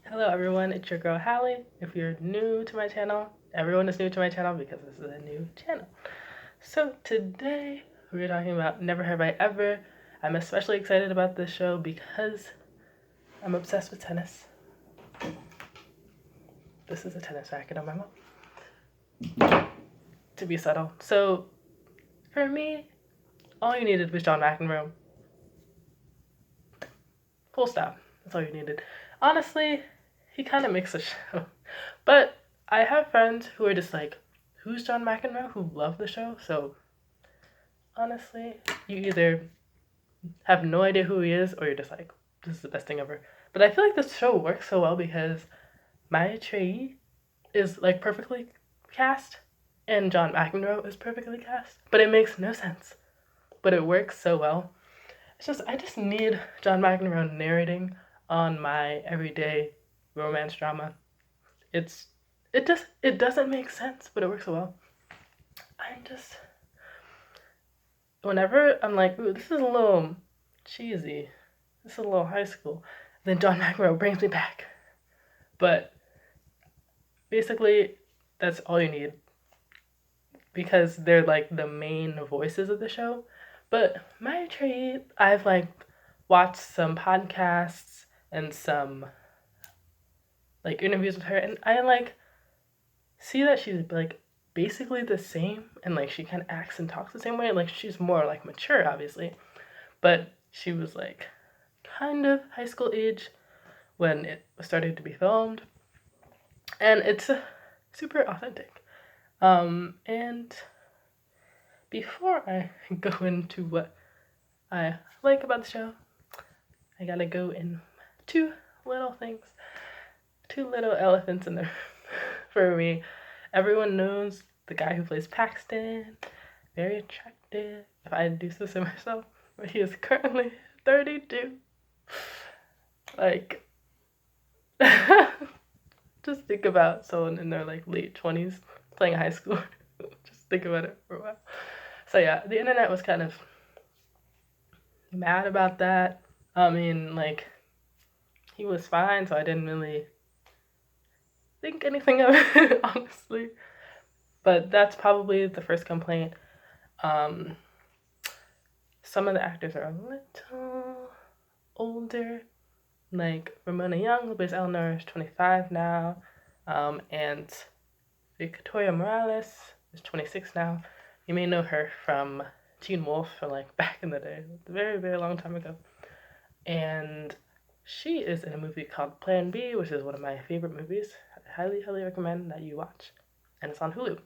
Hello everyone, it's your girl Hallie. If you're new to my channel, everyone is new to my channel because this is a new channel. So today we're talking about Never Have I Ever. I'm especially excited about this show because I'm obsessed with tennis. This is a tennis racket on my mouth, to be subtle. So for me, all you needed was John McEnroe. Full stop. That's all you needed. Honestly, he kind of makes the show. But I have friends who are just like, who's John McEnroe? Who love the show. So honestly, you either have no idea who he is or you're just like, this is the best thing ever. But I feel like this show works so well because Maya Trey is like perfectly cast and John McEnroe is perfectly cast. But it makes no sense. But it works so well. I just need John McEnroe narrating on my everyday romance drama. It's it doesn't make sense, but it works so well. I'm just whenever I'm like, ooh, this is a little cheesy. This is a little high school. Then John McEnroe brings me back. But basically, that's all you need because they're like the main voices of the show. But Maya Trey, I've like watched some podcasts and some like interviews with her, and I like see that she's like basically the same, and like she kind of acts and talks the same way. Like she's more like mature, obviously, but she was like kind of high school age when it started to be filmed, and it's super authentic. And before I go into what I like about the show, I gotta go in two little things, two little elephants in there for me. Everyone knows the guy who plays Paxton, very attractive. If I do so myself, but he is currently 32. Like, just think about someone in their like late 20s playing high school. Just think about it for a while. So yeah, the internet was kind of mad about that. I mean, like he was fine, so I didn't really think anything of it, honestly. But that's probably the first complaint. Um, some of the actors are a little older. Like Ramona Young, who plays Eleanor, is 25 now, and Victoria Morales is 26 now. You may know her from Teen Wolf, or like back in the day, a very, very long time ago. And she is in a movie called Plan B, which is one of my favorite movies. I highly, highly recommend that you watch. And it's on Hulu.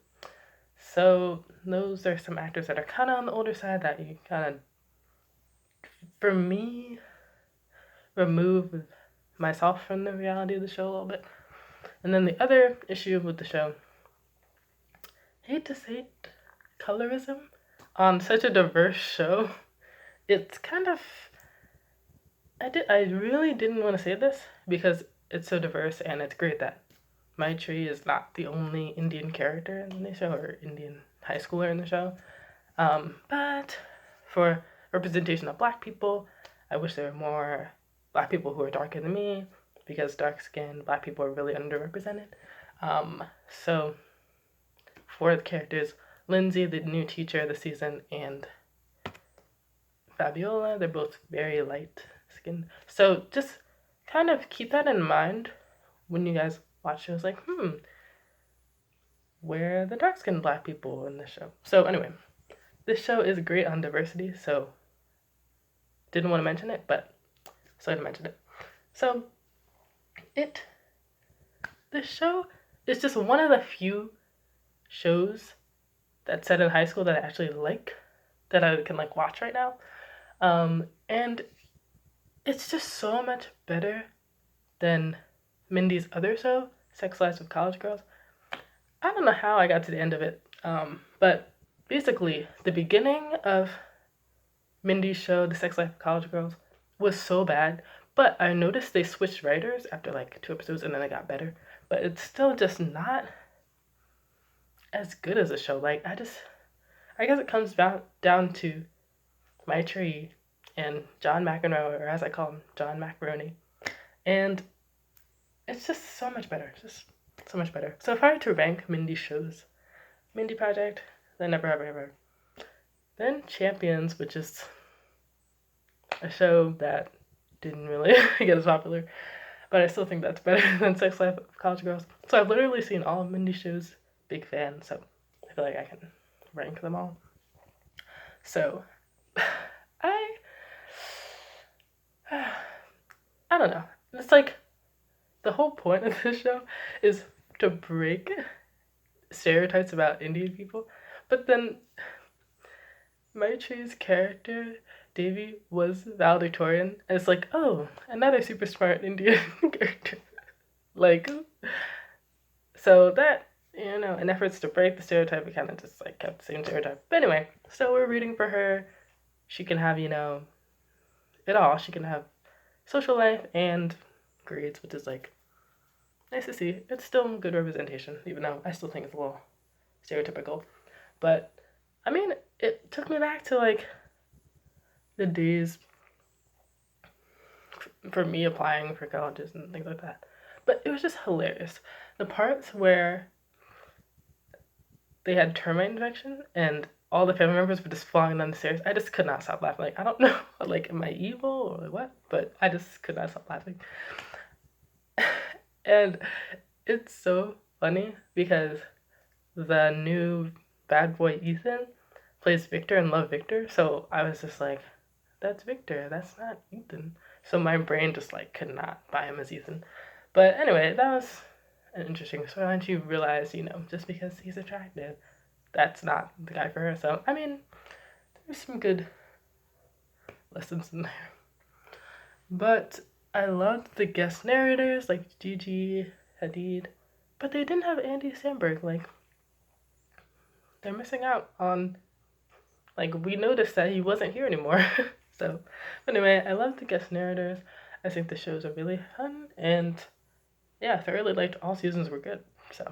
So those are some actors that are kind of on the older side that you kind of, for me, remove myself from the reality of the show a little bit. And then the other issue with the show, hate to say it, colorism on such a diverse show. It's kind of I really didn't want to say this because it's so diverse and it's great that Maitri is not the only Indian character in the show or Indian high schooler in the show. But for representation of black people, I wish there were more black people who are darker than me because dark skinned black people are really underrepresented. So for the characters, Lindsay, the new teacher of the season, and Fabiola, they're both very light skinned. So just kind of keep that in mind when you guys watch shows like, where are the dark skinned black people in this show? So anyway, this show is great on diversity, so didn't want to mention it, but so I mentioned it. So it this show is just one of the few shows that's set in high school that I actually like, that I can like watch right now. And it's just so much better than Mindy's other show, Sex Lives of College Girls. I don't know how I got to the end of it, but basically, the beginning of Mindy's show, The Sex Life of College Girls, was so bad. But I noticed they switched writers after like 2 episodes and then it got better. But it's still just not as good as a show. I guess it comes down to my tree and John McEnroe, or as I call him, John Macaroni. And it's just so much better. It's just so much better. So if I were to rank Mindy shows, Mindy Project, then Never Have I Ever, then Champions, which is a show that didn't really get as popular, but I still think that's better than Sex Life of College Girls. So I've literally seen all of Mindy's shows, big fan, so I feel like I can rank them all. So I I don't know. It's like the whole point of this show is to break stereotypes about Indian people, but then Maitri's character Devi was valedictorian, and it's like, oh, another super smart Indian character. Like, so that, in efforts to break the stereotype, it kind of just like kept the same stereotype. But anyway, so we're rooting for her. She can have, it all. She can have social life and grades, which is like nice to see. It's still good representation, even though I still think it's a little stereotypical. But I mean, it took me back to like the days for me applying for colleges and things like that. But it was just hilarious. The parts where they had termite infection and all the family members were just falling down the stairs, I just could not stop laughing. Like, I don't know, like, am I evil or what? But I just could not stop laughing. And it's so funny because the new bad boy Ethan plays Victor and Love Victor. So I was just like, that's Victor, that's not Ethan. So my brain just like could not buy him as Ethan. But anyway, that was an interesting storyline. You realize, just because he's attractive, that's not the guy for her. So I mean, there's some good lessons in there. But I loved the guest narrators like Gigi Hadid, but they didn't have Andy Samberg. Like, they're missing out on. Like, we noticed that he wasn't here anymore. So, anyway, I love the guest narrators. I think the shows are really fun, and yeah, thoroughly liked all seasons were good. So,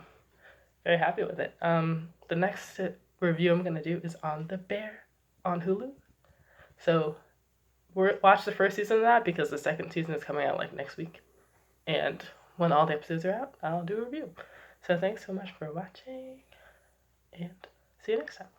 very happy with it. The next review I'm gonna do is on The Bear on Hulu. So, watch the first season of that because the second season is coming out like next week, and when all the episodes are out, I'll do a review. So, thanks so much for watching, and see you next time.